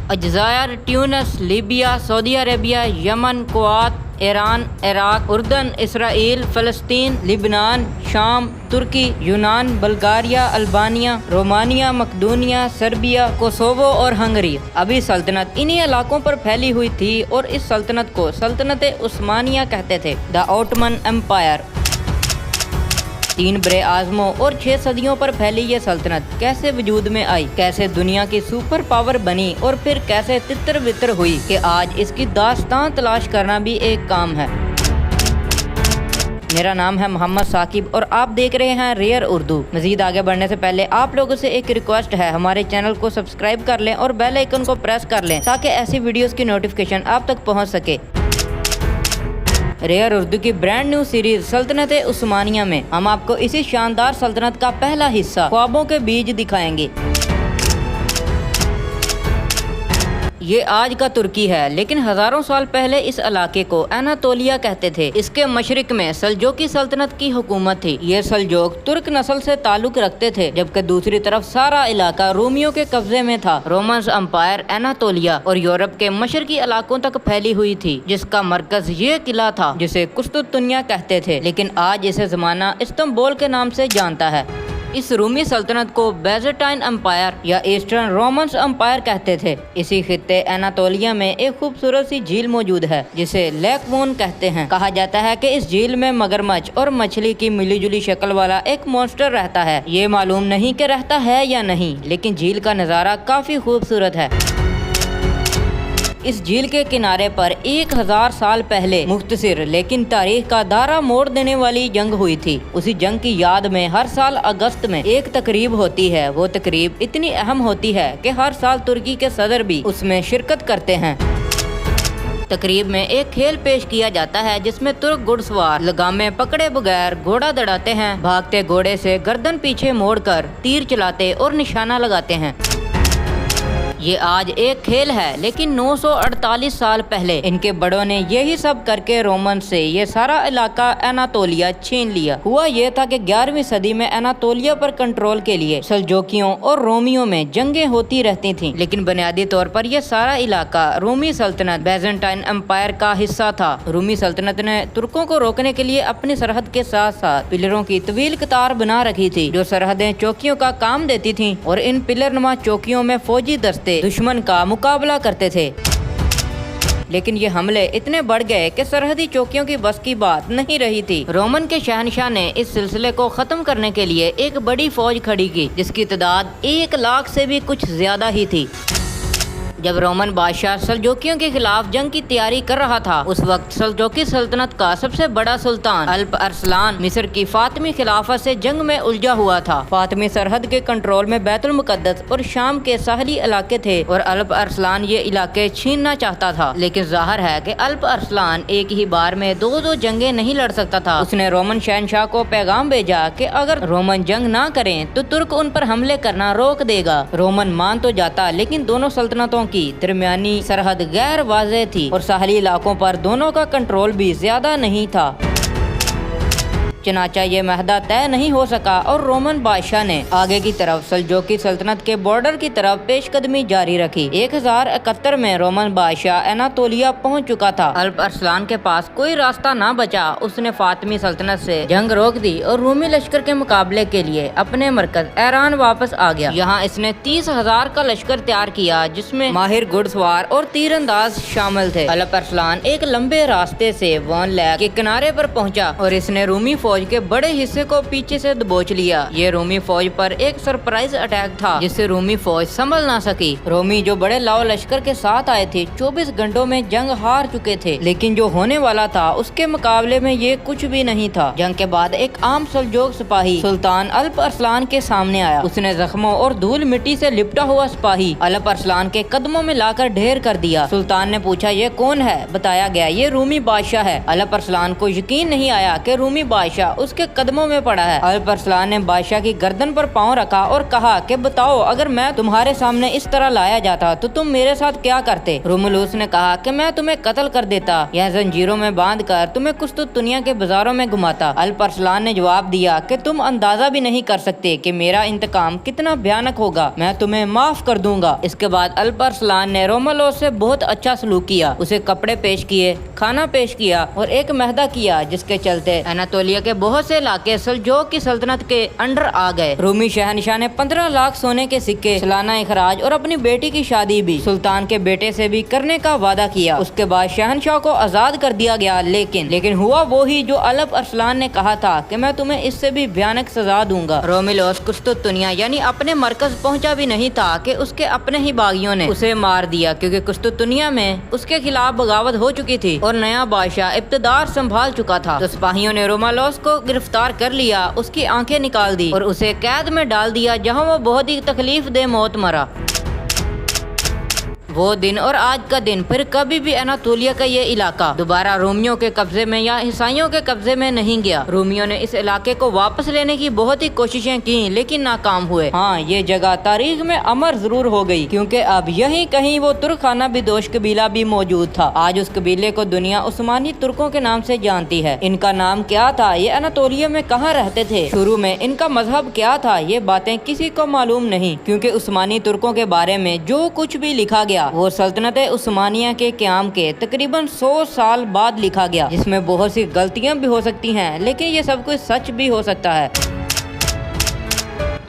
الجزائر، Tunis, Libya, Saudi Arabia, यमन, Kuwait, Iran, Iraq, उर्दन, इसराइल, फ़लस्तीन, लिबनान, शाम, तुर्की, यूनान, बुल्गारिया, अल्बानिया, रोमानिया, मकदूनिया, सर्बिया, कोसोवो और हंगरी। अभी सल्तनत इन्हीं इलाकों पर फैली हुई थी और इस सल्तनत को सल्तनत उस्मानिया कहते थे, द ऑटोमन एम्पायर। 3 बरे आज़मों और 6 सदियों पर फैली ये सल्तनत कैसे वजूद में आई, कैसे दुनिया की सुपर पावर बनी और फिर कैसे तितर बितर हुई कि आज इसकी दास्तान तलाश करना भी एक काम है। मेरा नाम है मोहम्मद साकिब और आप देख रहे हैं रेयर उर्दू। मजीद आगे बढ़ने से पहले आप लोगों से एक रिक्वेस्ट है, हमारे चैनल को सब्सक्राइब कर लें और बेल आइकन को प्रेस कर लें ताकि ऐसी वीडियोस की नोटिफिकेशन आप तक पहुंच सके। रेयर उर्दू की ब्रांड न्यू सीरीज सल्तनत उस्मानिया में हम आपको इसी शानदार सल्तनत का पहला हिस्सा ख्वाबों के बीज दिखाएंगे। ये आज का तुर्की है, लेकिन हजारों साल पहले इस इलाके को एनातोलिया कहते थे। इसके मशरिक में सल्जोकी सल्तनत की हुकूमत थी। ये सल्जोक तुर्क नस्ल से ताल्लुक रखते थे, जबकि दूसरी तरफ सारा इलाका रोमियों के कब्जे में था। रोमन एम्पायर एनातोलिया और यूरोप के मशरकी इलाकों तक फैली हुई थी, जिसका मरकज ये किला था जिसे कुस्तुतुनिया कहते थे, लेकिन आज इसे जमाना इस्तांबुल के नाम से जानता है। इस रूमी सल्तनत को बेज़ेंटाइन एम्पायर या ईस्टर्न रोमन एम्पायर कहते थे। इसी खित्ते एनातोलिया में एक खूबसूरत सी झील मौजूद है जिसे लेक वोन कहते हैं। कहा जाता है कि इस झील में मगरमच्छ और मछली की मिली जुली शक्ल वाला एक मॉन्स्टर रहता है। ये मालूम नहीं कि रहता है या नहीं, लेकिन झील का नज़ारा काफी खूबसूरत है। इस झील के किनारे पर 1000 साल पहले मुख्तसर लेकिन तारीख का दायरा मोड़ देने वाली जंग हुई थी। उसी जंग की याद में हर साल अगस्त में एक तकरीब होती है। वो तकरीब इतनी अहम होती है कि हर साल तुर्की के सदर भी उसमें शिरकत करते हैं। तकरीब में एक खेल पेश किया जाता है जिसमें तुर्क घुड़सवार लगामे पकड़े बगैर घोड़ा दौड़ाते हैं, भागते घोड़े से गर्दन पीछे मोड़कर तीर चलाते और निशाना लगाते हैं। ये आज एक खेल है, लेकिन 948 साल पहले इनके बड़ों ने यही सब करके रोमन से ये सारा इलाका एनातोलिया छीन लिया। हुआ ये था कि 11वीं सदी में एनातोलिया पर कंट्रोल के लिए सल्जोकियों और रोमियों में जंगें होती रहती थीं, लेकिन बुनियादी तौर पर यह सारा इलाका रोमी सल्तनत बेज़ेंटाइन एम्पायर का हिस्सा था। रोमी सल्तनत ने तुर्कों को रोकने के लिए अपनी सरहद के साथ साथ पिलरों की तवील कतार बना रखी थी, जो सरहदें चौकियों का काम देती थी और इन पिलर नुमा चौकियों में फौजी दस्ते दुश्मन का मुकाबला करते थे। लेकिन ये हमले इतने बढ़ गए कि सरहदी चौकियों की बस की बात नहीं रही थी। रोमन के शहनशाह ने इस सिलसिले को खत्म करने के लिए एक बड़ी फौज खड़ी की, जिसकी तादाद 1 लाख से भी कुछ ज्यादा ही थी। जब रोमन बादशाह सल्जोकियों के खिलाफ जंग की तैयारी कर रहा था, उस वक्त सल्जोकी सल्तनत का सबसे बड़ा सुल्तान अल्प अरसलान मिस्र की फातिमी खिलाफत से जंग में उलझा हुआ था। फातिमी सरहद के कंट्रोल में बैतुल मुकद्दस और शाम के साहली इलाके थे और अल्प अरसलान ये इलाके छीनना चाहता था। लेकिन जाहिर है कि अल्प अरसलान एक ही बार में दो जंगें नहीं लड़ सकता था। उसने रोमन शहनशाह को पैगाम भेजा कि अगर रोमन जंग ना करें तो तुर्क उन पर हमले करना रोक देगा। रोमन मान तो जाता, लेकिन दोनों सल्तनतों की दरमियानी सरहद गैर वाज़ेह थी और साहली इलाकों पर दोनों का कंट्रोल भी ज्यादा नहीं था। चनाचा ये महदा तय नहीं हो सका और रोमन बादशाह ने आगे की तरफ सल्जोकी सल्तनत के बॉर्डर की तरफ पेशकदमी जारी रखी। 1071 में रोमन बादशाह एनातोलिया पहुंच चुका था। अल्प अरसलान के पास कोई रास्ता ना बचा। उसने फातिमी सल्तनत से जंग रोक दी और रूमी लश्कर के मुकाबले के लिए अपने मरकज ईरान वापस आ गया। यहाँ इसने 30,000 का लश्कर तैयार किया, जिसमें माहिर घुड़सवार और तीरंदाज शामिल थे। अल्प अरसलान एक लंबे रास्ते से वॉन लेक के किनारे पर पहुंचा और इसने रूमी फौज के बड़े हिस्से को पीछे से दबोच लिया। ये रोमी फौज पर एक सरप्राइज अटैक था, जिससे रोमी फौज संभल ना सकी। रोमी जो बड़े लाओ लश्कर के साथ आए थे 24 घंटों में जंग हार चुके थे, लेकिन जो होने वाला था उसके मुकाबले में ये कुछ भी नहीं था। जंग के बाद एक आम सल्जोक सिपाही सुल्तान अल्प अरसलान के सामने आया। उसने जख्मों और धूल मिट्टी से लिपटा हुआ सिपाही अल्प अरसलान के कदमों में लाकर ढेर कर दिया। सुल्तान ने पूछा, ये कौन है? बताया गया ये रूमी बादशाह है। अल्प अरसलान को यकीन नहीं आया कि रूमी बादशाह बादशाह उसके कदमों में पड़ा है। अल्प अरसलान ने बादशाह की गर्दन पर पाँव रखा और कहा कि बताओ, अगर मैं तुम्हारे सामने इस तरह लाया जाता तो तुम मेरे साथ क्या करते? रोमुलुस ने कहा कि मैं तुम्हें कत्ल कर देता या जंजीरों में बांधकर तुम्हें कुस्तुनतुनिया के बाजारों में घुमाता। अल्प अरसलान ने जवाब दिया कि तुम अंदाजा भी नहीं कर सकते कि मेरा इंतकाम कितना भयानक होगा, मैं तुम्हें माफ कर दूंगा। इसके बाद अल्प अरसलान ने रोमुलुस से बहुत अच्छा सलूक किया, उसे कपड़े पेश किए, खाना पेश किया और एक महदा किया, जिसके चलते अनातोलिया के बहुत से इलाके सल्जोक की सल्तनत के अंडर आ गए। रूमी शहनशाह ने 15 लाख सोने के सिक्के, सालाना इखराज और अपनी बेटी की शादी भी सुल्तान के बेटे से भी करने का वादा किया। उसके बाद शहनशाह को आजाद कर दिया गया, लेकिन हुआ वो ही जो अल्प अरसलान ने कहा था कि मैं तुम्हें इससे भी भयानक सजा दूंगा। रोमुलुस कुस्तुनतुनिया यानी अपने मरकज पहुंचा भी नहीं था कि उसके अपने ही बागियों ने उसे मार दिया, क्योंकि कुस्तुनतुनिया में उसके खिलाफ बगावत हो चुकी थी और नया बादशाह इब्तिदार संभाल चुका था। तो सिपाहियों ने रोमुलुस को गिरफ्तार कर लिया, उसकी आंखें निकाल दी और उसे कैद में डाल दिया, जहां वो बहुत ही तकलीफ दे मौत मरा। वो दिन और आज का दिन फिर कभी भी अनातोलिया का ये इलाका दोबारा रोमियों के कब्जे में या ईसाइयों के कब्जे में नहीं गया। रोमियों ने इस इलाके को वापस लेने की बहुत ही कोशिशें की, लेकिन नाकाम हुए। हाँ, ये जगह तारीख में अमर जरूर हो गई, क्योंकि अब यहीं कहीं वो तुर्खाना बिदोश कबीला भी मौजूद था। आज उस कबीले को दुनिया उस्मानी तुर्कों के नाम से जानती है। इनका नाम क्या था, ये अनातोलिया में कहाँ रहते थे, शुरू में इनका मजहब क्या था, ये बातें किसी को मालूम नहीं, क्योंकि उस्मानी तुर्कों के बारे में जो कुछ भी लिखा गया वो सल्तनत उस्मानिया के क़याम के तकरीबन 100 साल बाद लिखा गया, जिसमें बहुत सी गलतियां भी हो सकती हैं, लेकिन ये सब कुछ सच भी हो सकता है।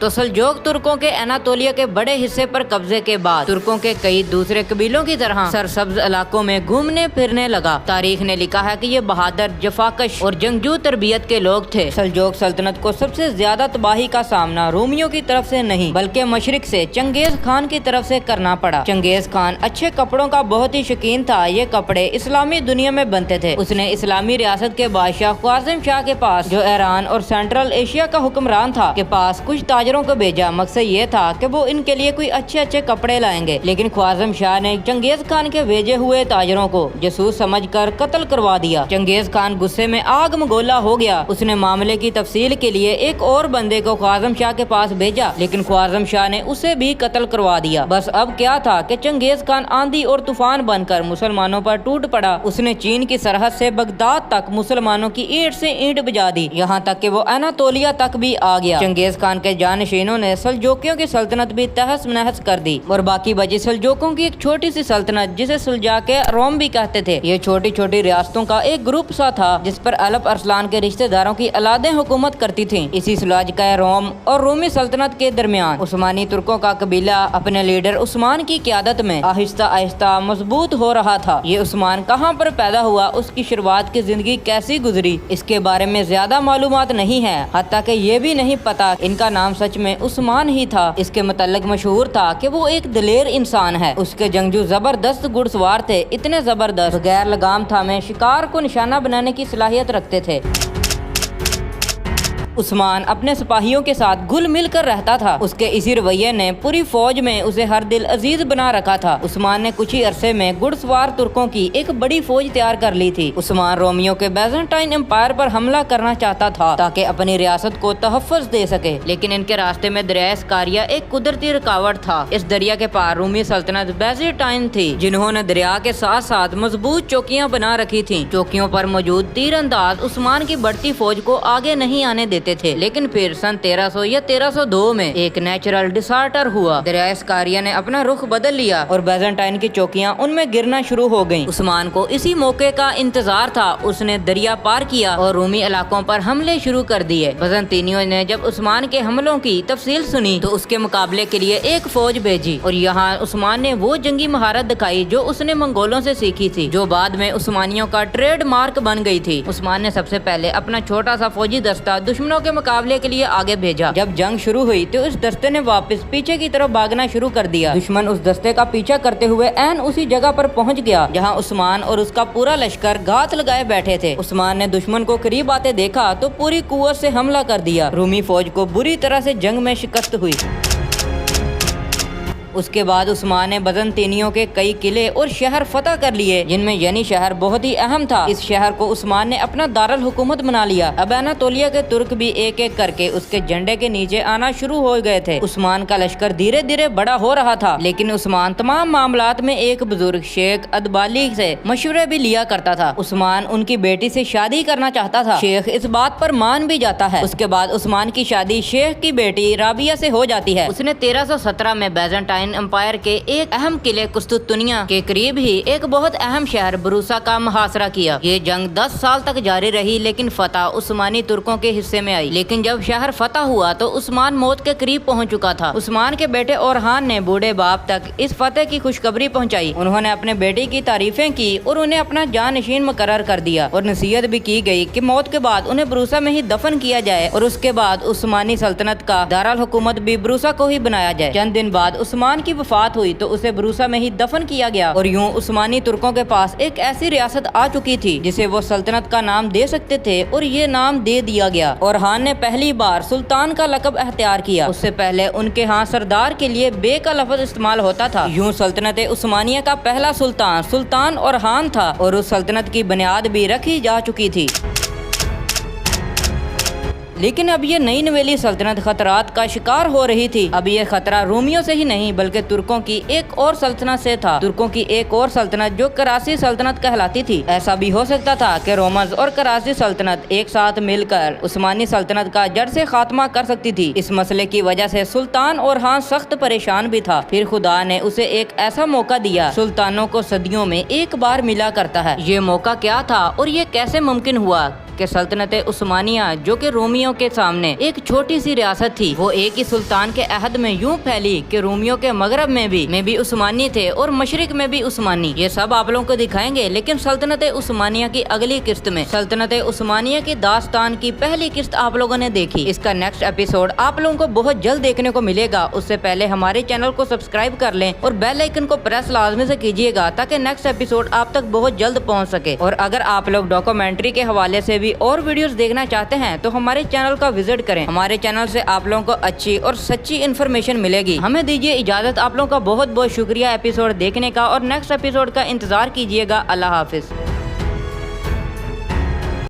तो सल्जोक तुर्कों के अनातोलिया के बड़े हिस्से पर कब्जे के बाद तुर्कों के कई दूसरे कबीलों की तरह सरसब्ज इलाकों में घूमने फिरने लगा। तारीख ने लिखा है कि ये बहादुर, जफाकश और जंगजू तरबियत के लोग थे। सल्जोक सल्तनत को सबसे ज्यादा तबाही का सामना रोमियों की तरफ से नहीं बल्कि मशरिक से चंगेज खान की तरफ से करना पड़ा। चंगेज खान अच्छे कपड़ों का बहुत ही शौकीन था। ये कपड़े इस्लामी दुनिया में बनते थे। उसने इस्लामी रियासत के बादशाह ख्वारिज़म शाह के पास, जो ईरान और सेंट्रल एशिया का हुक्मरान था, के पास कुछ ताजरों को भेजा। मकसद ये था कि वो इनके लिए कोई अच्छे अच्छे कपड़े लाएंगे, लेकिन ख्वारिज़म शाह ने चंगेज खान के भेजे हुए ताजरों को जासूस समझकर कत्ल करवा दिया। चंगेज खान गुस्से में आग मगोला हो गया। उसने मामले की तफसील के लिए एक और बंदे को ख्वारिज़म शाह के पास भेजा, लेकिन ख्वारिज़म शाह ने उसे भी कत्ल करवा दिया। बस अब क्या था कि चंगेज खान आंधी और तूफान बनकर मुसलमानों पर टूट पड़ा। उसने चीन की सरहद से बगदाद तक मुसलमानों की ईंट से ईंट बजा दी, यहाँ तक कि वो अनातोलिया तक भी आ गया। चंगेज खान के जानशीनों ने सल्जोकियों की सल्तनत भी तहस नहस कर दी और बाकी बची सल्जोकों की एक छोटी सी सल्तनत, जिसे सुलजाके रोम भी कहते थे। ये छोटी छोटी रियासतों का एक ग्रुप सा था, जिस पर अल्प अरसलान के रिश्तेदारों की औलादें हुकूमत करती थीं। इसी सुलजाके रोम और रोमी सल्तनत के दरमियान उस्मानी तुर्कों का कबीला अपने लीडर उस्मान की क़यादत में आहिस्ता आहिस्ता मजबूत हो रहा था। ये उस्मान कहाँ पर पैदा हुआ, उसकी शुरुआत की जिंदगी कैसी गुजरी, इसके बारे में ज्यादा मालूमात नहीं है। हत्ता कि ये भी नहीं पता इनका नाम सच में उस्मान ही था। इसके मुतल्लिक मशहूर था कि वो एक दलेर इंसान है। उसके जंगजू जबरदस्त घुड़सवार थे, इतने जबरदस्त गैर लगाम थामे शिकार को निशाना बनाने की सलाहियत रखते थे। उस्मान अपने सिपाहियों के साथ घुल मिल कर रहता था। उसके इसी रवैये ने पूरी फौज में उसे हर दिल अजीज बना रखा था। उस्मान ने कुछ ही अरसे में घुड़सवार तुर्कों की एक बड़ी फौज तैयार कर ली थी। उस्मान रोमियों के बैजेंटाइन एम्पायर पर हमला करना चाहता था ताकि अपनी रियासत को तहफ़्फ़ुज़ दे सके, लेकिन इनके रास्ते में दरिया स्कारिया एक कुदरती रुकावट था। इस दरिया के पार रूमी सल्तनत बैजेंटाइन थी, जिन्होंने दरिया के साथ साथ मजबूत चौकियां बना रखी थी। चौकियों पर मौजूद तीरंदाज उस्मान की बढ़ती फौज को आगे नहीं आने देते थे। लेकिन फिर सन 1300 या 1302 में एक नेचुरल डिसास्टर हुआ। दरिया स्कारिया ने अपना रुख बदल लिया और बैजेंटाइन की चौकियां उनमें गिरना शुरू हो गईं। उस्मान को इसी मौके का इंतजार था। उसने दरिया पार किया और रूमी इलाकों पर हमले शुरू कर दिए। बजंतीनियों ने जब उस्मान के हमलों की तफसील सुनी तो उसके मुकाबले के लिए एक फौज भेजी और यहाँ उस्मान ने वो जंगी महारत दिखाई जो उसने मंगोलों से सीखी थी, जो बाद में उस्मानियों का ट्रेड मार्क बन गई थी। उस्मान ने सबसे पहले अपना छोटा सा फौजी दस्ता दुश्मनों के मुकाबले के लिए आगे भेजा। जब जंग शुरू हुई तो इस दस्ते ने वापस पीछे की तरफ भागना शुरू कर दिया। दुश्मन उस दस्ते का पीछा करते हुए ऐन उसी जगह पर पहुंच गया जहां उस्मान और उसका पूरा लश्कर घात लगाए बैठे थे। उस्मान ने दुश्मन को करीब आते देखा तो पूरी कुव्वत से हमला कर दिया। रूमी फौज को बुरी तरह से जंग में शिकस्त हुई। اس کے بعد عثمان نے بزنطینیوں کے کئی قلعے اور شہر فتح کر لیے، جن میں ینی شہر بہت ہی اہم تھا۔ اس شہر کو عثمان نے اپنا دارالحکومت بنا لیا۔ اب اناطولیہ کے ترک بھی ایک ایک کر کے اس کے جھنڈے کے نیچے آنا شروع ہو گئے تھے۔ عثمان کا لشکر دھیرے دھیرے بڑا ہو رہا تھا، لیکن عثمان تمام معاملات میں ایک بزرگ شیخ ادبالی سے مشورے بھی لیا کرتا تھا۔ عثمان ان کی بیٹی سے شادی کرنا چاہتا تھا۔ شیخ اس بات پر مان بھی جاتا ہے۔ اس کے بعد عثمان کی شادی شیخ کی بیٹی رابعہ سے ہو جاتی ہے۔ اس نے 1317 میں بیزنٹائن امپائر کے ایک اہم قلعے قسطنطنیہ کے قریب ہی ایک بہت اہم شہر بروسا کا محاصرہ کیا۔ یہ جنگ 10 سال تک جاری رہی، لیکن فتح عثمانی ترکوں کے حصے میں آئی۔ لیکن جب شہر فتح ہوا تو عثمان موت کے قریب پہنچ چکا تھا۔ عثمان کے بیٹے اورحان نے بوڑھے باپ تک اس فتح کی خوشخبری پہنچائی۔ انہوں نے اپنے بیٹے کی تعریفیں کی اور انہیں اپنا جانشین مقرر کر دیا، اور نصیحت بھی کی گئی کہ موت کے بعد انہیں بروسا میں ہی دفن کیا جائے، اور اس کے بعد عثمانی سلطنت کا دارالحکومت بھی بروسا کو ہی بنایا جائے۔ چند دن بعد عثمان کی وفات ہوئی تو اسے بروسا میں ہی دفن کیا گیا، اور یوں عثمانی ترکوں کے پاس ایک ایسی ریاست آ چکی تھی جسے وہ سلطنت کا نام دے سکتے تھے، اور یہ نام دے دیا گیا۔ اورحان نے پہلی بار سلطان کا لقب اختیار کیا۔ اس سے پہلے ان کے ہاں سردار کے لیے بے کا لفظ استعمال ہوتا تھا۔ یوں سلطنت عثمانیہ کا پہلا سلطان اورحان تھا، اور اس سلطنت کی بنیاد بھی رکھی جا چکی تھی۔ لیکن اب یہ نئی نویلی سلطنت خطرات کا شکار ہو رہی تھی۔ اب یہ خطرہ رومیوں سے ہی نہیں بلکہ ترکوں کی ایک اور سلطنت سے تھا۔ ترکوں کی ایک اور سلطنت جو کراسی سلطنت کہلاتی تھی۔ ایسا بھی ہو سکتا تھا کہ رومز اور کراسی سلطنت ایک ساتھ مل کر عثمانی سلطنت کا جڑ سے خاتمہ کر سکتی تھی۔ اس مسئلے کی وجہ سے سلطان اورحان سخت پریشان بھی تھا۔ پھر خدا نے اسے ایک ایسا موقع دیا سلطانوں کو صدیوں میں ایک بار ملا کرتا ہے۔ یہ موقع کیا تھا اور یہ کیسے ممکن ہوا کہ سلطنت عثمانیہ جو کہ رومیوں کے سامنے ایک چھوٹی سی ریاست تھی، وہ ایک ہی سلطان کے عہد میں یوں پھیلی کہ رومیوں کے مغرب میں بھی عثمانی تھے اور مشرق میں بھی عثمانی۔ یہ سب آپ لوگوں کو دکھائیں گے، لیکن سلطنت عثمانیہ کی اگلی قسط میں سلطنت عثمانیہ کی داستان کی پہلی قسط آپ لوگوں نے دیکھی۔ اس کا نیکسٹ ایپیسوڈ آپ لوگوں کو بہت جلد دیکھنے کو ملے گا۔ اس سے پہلے ہمارے چینل کو سبسکرائب کر لیں اور بیل آئیکن کو پریس لازمی سے کیجیے گا تاکہ نیکسٹ ایپیسوڈ آپ تک بہت جلد پہنچ سکے۔ اور اگر آپ لوگ ڈاکومنٹری کے حوالے سے اور ویڈیوز دیکھنا چاہتے ہیں تو ہمارے چینل کا وزٹ کریں۔ ہمارے چینل سے آپ لوگوں کو اچھی اور سچی انفارمیشن ملے گی۔ ہمیں دیجیے اجازت، آپ لوگوں کا بہت بہت شکریہ ایپیسوڈ دیکھنے کا، اور نیکسٹ ایپیسوڈ کا انتظار کیجیے گا۔ اللہ حافظ۔